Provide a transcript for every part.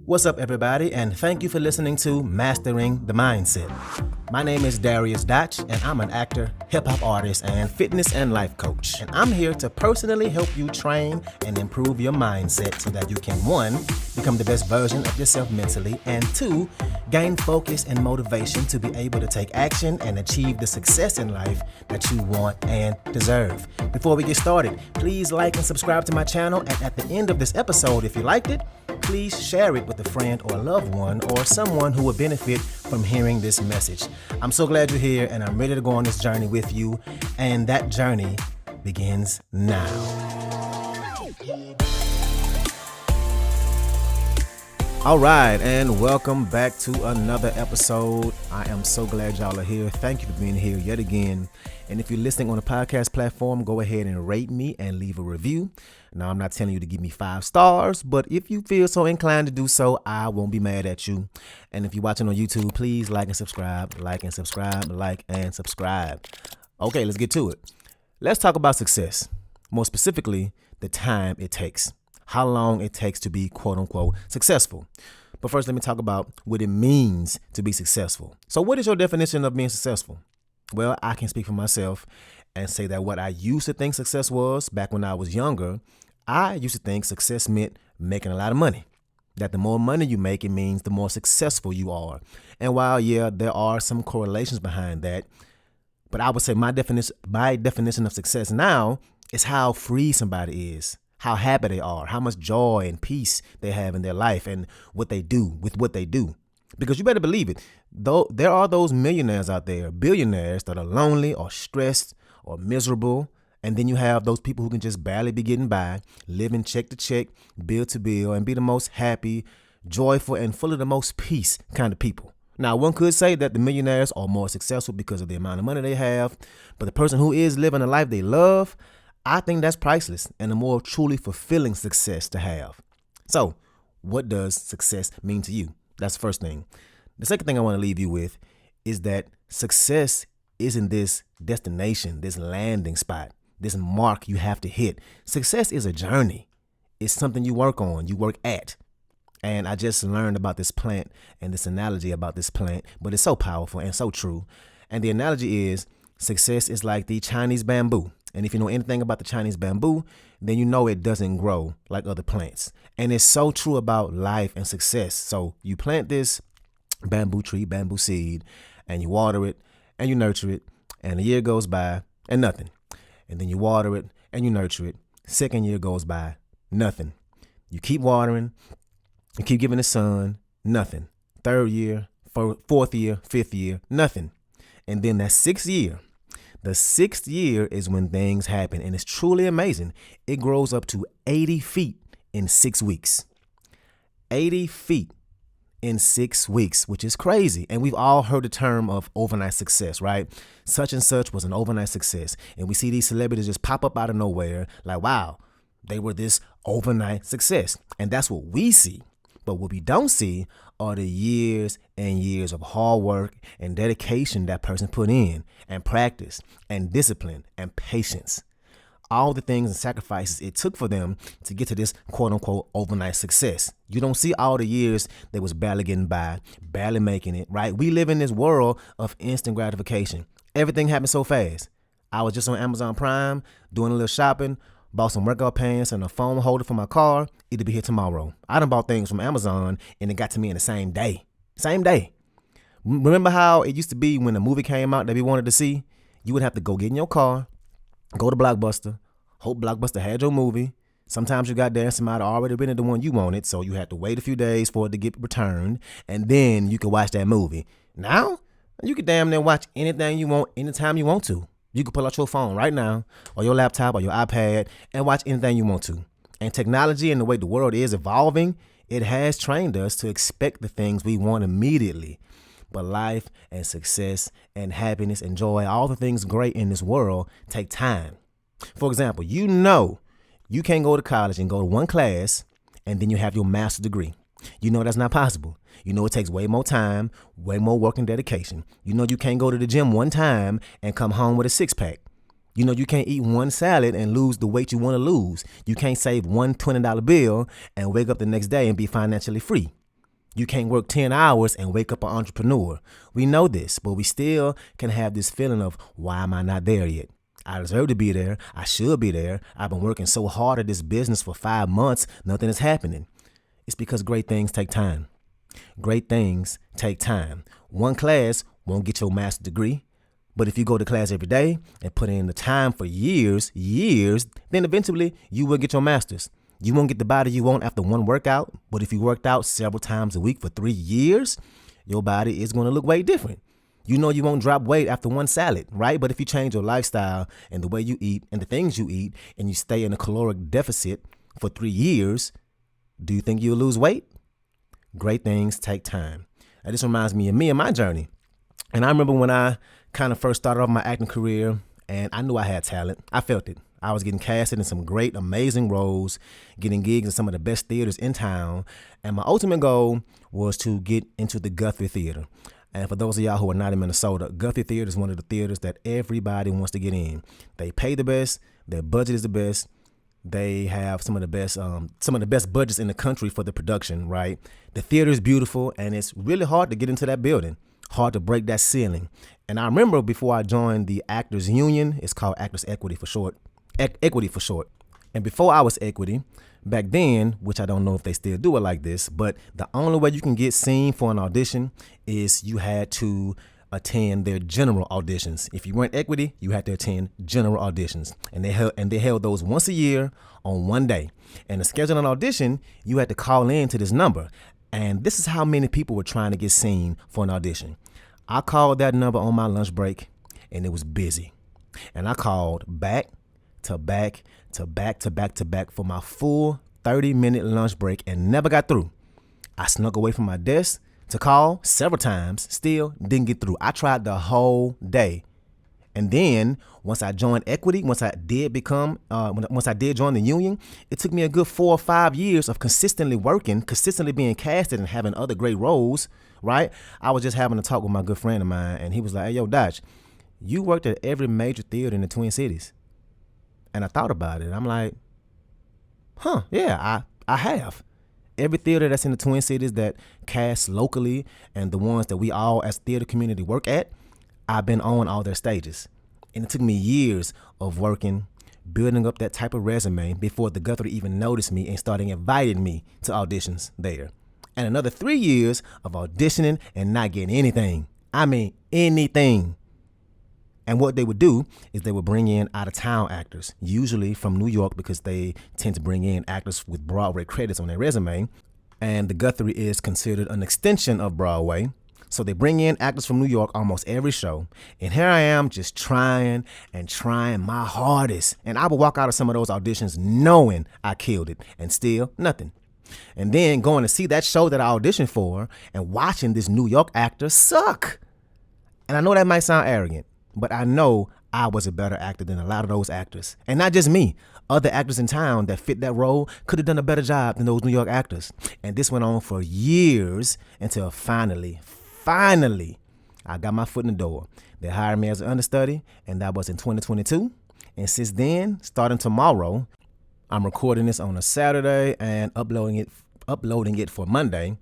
What's up, everybody, and thank you for listening to Mastering the Mindset. My name is Dariusdotch, and I'm an actor, hip-hop artist, and fitness and life coach. And I'm here to personally help you train and improve your mindset so that you can, 1, become the best version of yourself mentally, and 2, gain focus and motivation to be able to take action and achieve the success in life that you want and deserve. Before we get started, please like and subscribe to my channel, and at the end of this episode, if you liked it, please share it with a friend or a loved one or someone who would benefit from hearing this message. I'm so glad you're here, and I'm ready to go on this journey with you, and that journey begins now. All right, and welcome back to another episode. I am so glad y'all are here. Thank you for being here yet again. And if you're listening on a podcast platform, go ahead and rate me and leave a review. Now, I'm not telling you to give me 5 stars, but if you feel so inclined to do so, I won't be mad at you. And if you're watching on YouTube, please like and subscribe, like and subscribe, like and subscribe. Okay, let's get to it. Let's talk about success. More specifically, the time it takes. How long it takes to be quote unquote successful. But first, let me talk about what it means to be successful. So what is your definition of being successful? Well, I can speak for myself and say that what I used to think success was back when I was younger, I used to think success meant making a lot of money. That the more money you make, it means the more successful you are. And while, yeah, there are some correlations behind that, but I would say my definition of success now is how free somebody is, how happy they are, how much joy and peace they have in their life and what they do with what they do. Because you better believe it, though there are those millionaires out there, billionaires that are lonely or stressed or miserable. And then you have those people who can just barely be getting by, living check to check, bill to bill, and be the most happy, joyful, and full of the most peace kind of people. Now, one could say that the millionaires are more successful because of the amount of money they have. But the person who is living a life they love, I think that's priceless and a more truly fulfilling success to have. So, what does success mean to you? That's the first thing. The second thing I want to leave you with is that success isn't this destination, this landing spot, this mark you have to hit. Success is a journey. It's something you work on, you work at. And I just learned about this plant and this analogy about this plant, but it's so powerful and so true. And the analogy is success is like the Chinese bamboo. And if you know anything about the Chinese bamboo, then you know it doesn't grow like other plants. And it's so true about life and success. So you plant this bamboo tree, bamboo seed, and you water it and you nurture it. And a year goes by and nothing. And then you water it and you nurture it. Second year goes by, nothing. You keep watering, you keep giving the sun, nothing. Third year, fourth year, fifth year, nothing. And then that 6th year, the 6th year is when things happen, and it's truly amazing. It grows up to 80 feet in 6 weeks. 80 feet in 6 weeks, which is crazy. And we've all heard the term of overnight success, right? Such and such was an overnight success. And we see these celebrities just pop up out of nowhere like, wow, they were this overnight success. And that's what we see. But what we don't see are the years and years of hard work and dedication that person put in, and practice and discipline and patience. All the things and sacrifices it took for them to get to this quote unquote overnight success. You don't see all the years they was barely getting by, barely making it, right? We live in this world of instant gratification. Everything happens so fast. I was just on Amazon Prime doing a little shopping, bought some workout pants and a phone holder for my car. It'll be here tomorrow. I done bought things from Amazon and it got to me in the same day. Same day. Remember how it used to be when a movie came out that we wanted to see? You would have to go get in your car, go to Blockbuster, hope Blockbuster had your movie. Sometimes you got there and somebody already rented the one you wanted, so you had to wait a few days for it to get returned, and then you could watch that movie. Now, you can damn near watch anything you want, anytime you want to. You can pull out your phone right now, or your laptop, or your iPad, and watch anything you want to. And technology and the way the world is evolving, it has trained us to expect the things we want immediately. But life and success and happiness and joy, all the things great in this world take time. For example, you know you can't go to college and go to one class and then you have your master's degree. You know that's not possible. You know it takes way more time, way more work and dedication. You know you can't go to the gym one time and come home with a 6-pack. You know you can't eat one salad and lose the weight you want to lose. You can't save one $20 bill and wake up the next day and be financially free. You can't work 10 hours and wake up an entrepreneur. We know this, but we still can have this feeling of, why am I not there yet? I deserve to be there. I should be there. I've been working so hard at this business for 5 months. Nothing is happening. It's because great things take time. Great things take time. One class won't get your master's degree. But if you go to class every day and put in the time for years, then eventually you will get your master's. You won't get the body you want after one workout. But if you worked out several times a week for 3 years, your body is going to look way different. You know you won't drop weight after one salad, right? But if you change your lifestyle and the way you eat and the things you eat and you stay in a caloric deficit for 3 years, do you think you'll lose weight? Great things take time. And this reminds me of me and my journey. And I remember when I kind of first started off my acting career and I knew I had talent. I felt it. I was getting casted in some great, amazing roles, getting gigs in some of the best theaters in town. And my ultimate goal was to get into the Guthrie Theater. And for those of y'all who are not in Minnesota, Guthrie Theater is one of the theaters that everybody wants to get in. They pay the best. Their budget is the best. They have some of the best budgets in the country for the production, right? The theater is beautiful, and it's really hard to get into that building. Hard to break that ceiling. And I remember before I joined the Actors Union, it's called Actors Equity for short. Equity for short. And before I was Equity, back then, which I don't know if they still do it like this, but the only way you can get seen for an audition is you had to attend their general auditions. If you weren't Equity, you had to attend general auditions. And they held those once a year on one day. And to schedule an audition, you had to call in to this number. And this is how many people were trying to get seen for an audition. I called that number on my lunch break, and it was busy. And I called back to back to back to back to back for my full 30-minute lunch break and never got through. I snuck away from my desk to call several times, still didn't get through. I tried the whole day. And then once I joined Equity, once I did join the union, it took me a good 4 or 5 years of consistently working, consistently being casted and having other great roles, right? I was just having a talk with my good friend of mine, and he was like, hey, yo, Dotch, you worked at every major theater in the Twin Cities. And I thought about it. I'm like, yeah, I have. Every theater that's in the Twin Cities that casts locally and the ones that we all as theater community work at, I've been on all their stages. And it took me years of working, building up that type of resume before the Guthrie even noticed me and started inviting me to auditions there. And another 3 years of auditioning and not getting anything. I mean, anything. And what they would do is they would bring in out-of-town actors, usually from New York, because they tend to bring in actors with Broadway credits on their resume. And the Guthrie is considered an extension of Broadway. So they bring in actors from New York almost every show. And here I am just trying my hardest. And I would walk out of some of those auditions knowing I killed it and still nothing. And then going to see that show that I auditioned for and watching this New York actor suck. And I know that might sound arrogant, but I know I was a better actor than a lot of those actors. And not just me. Other actors in town that fit that role could have done a better job than those New York actors. And this went on for years until finally, I got my foot in the door. They hired me as an understudy, and that was in 2022. And since then, starting tomorrow, I'm recording this on a Saturday and uploading it for Monday.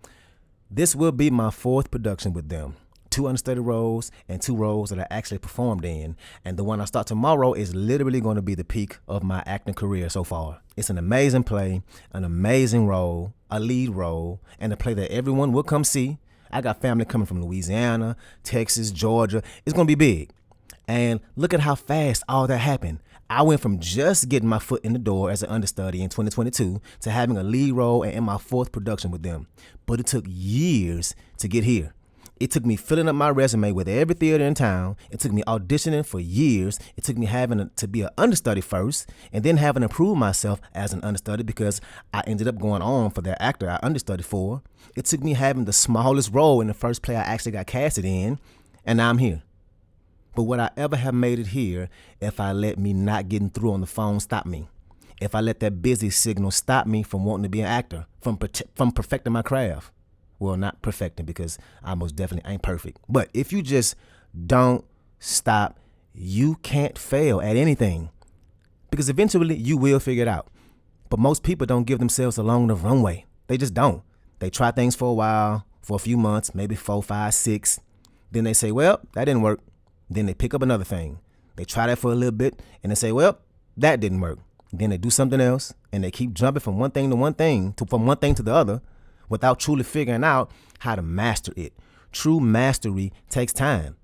This will be my 4th production with them. 2 understudy roles and 2 roles that I actually performed in. And the one I start tomorrow is literally going to be the peak of my acting career so far. It's an amazing play, an amazing role, a lead role, and a play that everyone will come see. I got family coming from Louisiana, Texas, Georgia. It's going to be big. And look at how fast all that happened. I went from just getting my foot in the door as an understudy in 2022 to having a lead role and in my 4th production with them. But it took years to get here. It took me filling up my resume with every theater in town. It took me auditioning for years. It took me having to be an understudy first and then having to prove myself as an understudy because I ended up going on for that actor I understudied for. It took me having the smallest role in the first play I actually got casted in, and now I'm here. But would I ever have made it here if I let me not getting through on the phone stop me? If I let that busy signal stop me from wanting to be an actor, from perfecting my craft? Well, not perfecting because I most definitely ain't perfect. But if you just don't stop, you can't fail at anything. Because eventually you will figure it out. But most people don't give themselves a long enough runway. They just don't. They try things for a while, for a few months, maybe 4, 5, 6. Then they say, well, that didn't work. Then they pick up another thing. They try that for a little bit and they say, well, that didn't work. Then they do something else and they keep jumping from one thing to the other without truly figuring out how to master it. True mastery takes time.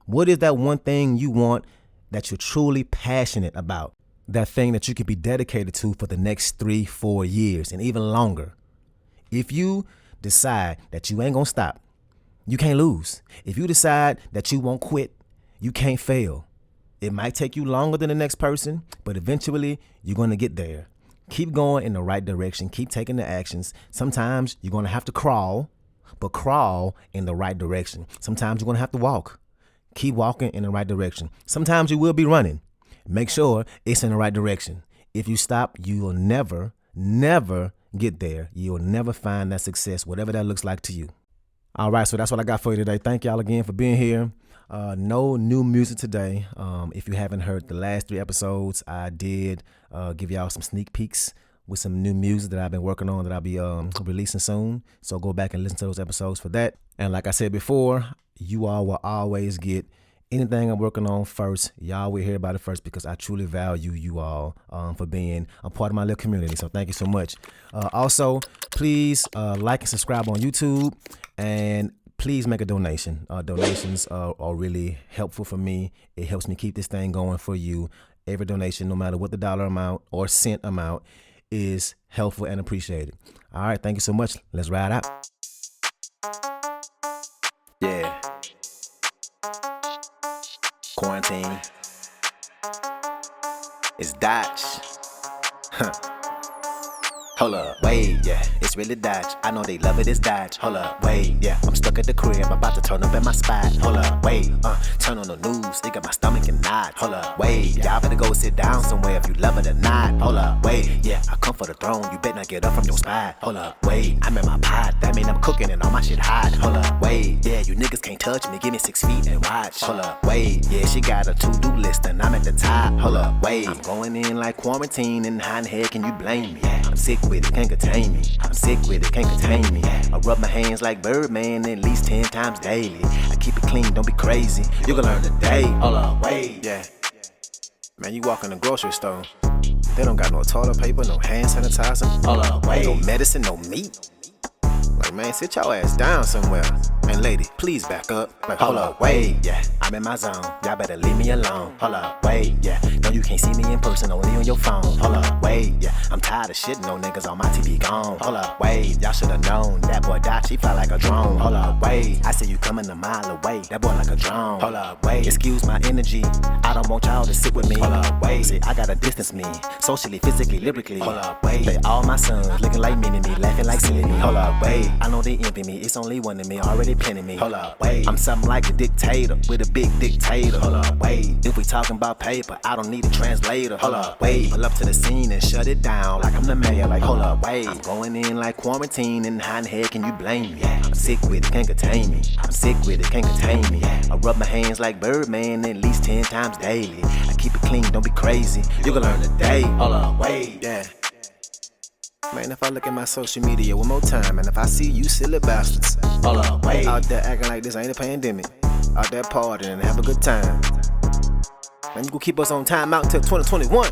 What is that one thing you want that you're truly passionate about? That thing that you could be dedicated to for the next 3, 4 years and even longer. If you decide that you ain't gonna stop, you can't lose. If you decide that you won't quit, you can't fail. It might take you longer than the next person, but eventually you're gonna get there. Keep going in the right direction. Keep taking the actions. Sometimes you're gonna have to crawl, but crawl in the right direction. Sometimes you're gonna have to walk. Keep walking in the right direction. Sometimes you will be running. Make sure it's in the right direction. If you stop, you will never get there. You'll never find that success, whatever that looks like to you. All right, so that's what I got for you today. Thank y'all again for being here. No new music today. If you haven't heard the last 3 episodes, I did give y'all some sneak peeks with some new music that I've been working on that I'll be releasing soon. So go back and listen to those episodes for that. And like I said before, you all will always get anything I'm working on first. Y'all will hear about it first because I truly value you all for being a part of my little community. So thank you so much. Also, please like and subscribe on YouTube, and please make a donation. Donations are really helpful for me. It helps me keep this thing going for you. Every donation, no matter what the dollar amount or cent amount, is helpful and appreciated. All right, thank you so much. Let's ride out. Yeah. Quarantine. It's Dotch. Hold up, wait, yeah, it's really Dotch. I know they love it, it's Dotch. Hold up, wait, yeah, I'm stuck at the crib, I'm about to turn up at my spot. Hold up, wait, turn on the news, it got my stomach in knots. Hold up, wait, y'all better go sit down somewhere if you love it or not. Hold up, wait, yeah, I come for the throne, you better not get up from your spot. Hold up, wait, I'm in my pot, that mean I'm cooking and all my shit hot. Hold up, wait, yeah, you niggas can't touch me, give me 6 feet and watch. Hold up, wait, yeah, she got a to-do list and I'm at the top. Hold up, wait, I'm going in like quarantine and how in the hell can you blame me? I'm sick with it, can't contain me. I'm sick with it, can't contain me. I rub my hands like Birdman at least 10 times daily. I keep it clean, don't be crazy. You can learn today. Hold up, wait. Yeah. Man, you walk in the grocery store. They don't got no toilet paper, no hand sanitizer. Hold up, wait. No medicine, no meat. Like, man, sit your ass down somewhere. And lady, please back up. Like, hold up, wait, yeah, I'm in my zone. Y'all better leave me alone. Hold up, wait, yeah. No, you can't see me in person, only on your phone. Hold up, wait, yeah. I'm tired of shitting on niggas on my TV gone. Hold up, wait, y'all should've known. That boy Dotch, he fly like a drone. Hold up, wait, I see you coming a mile away. That boy like a drone. Hold up, wait, excuse my energy. I don't want y'all to sit with me. Hold up, wait, see, I gotta distance me. Socially, physically, lyrically. Hold up, wait, they all my sons, looking like mini me, laughing like silly me. Hold up, wait, I know they envy me. It's only one of me, already pinning me. Hold up, wait, I'm something like a dictator with a big dictator. Hold up, wait, if we talking about paper, I don't need a translator. Hold up, wait, pull up to the scene and shut it down like I'm the mayor. Like, hold up, wait, I'm going in like quarantine and how in the hell can you blame me? I'm sick with it, can't contain me. I'm sick with it, can't contain me. I rub my hands like Birdman at least 10 times daily. I keep it clean, don't be crazy. You can learn today. Hold up, wait, yeah. Man, if I look at my social media one more time, and if I see you silly bastards, hold up, wait, out there acting like this ain't a pandemic, out there partying and have a good time, man, you gonna keep us on timeout until 2021.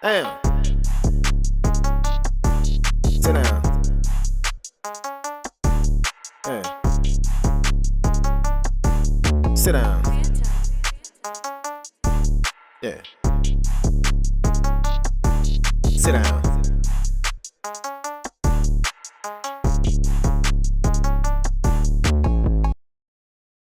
Damn. Sit down. Damn. Sit down. Yeah. Sit down.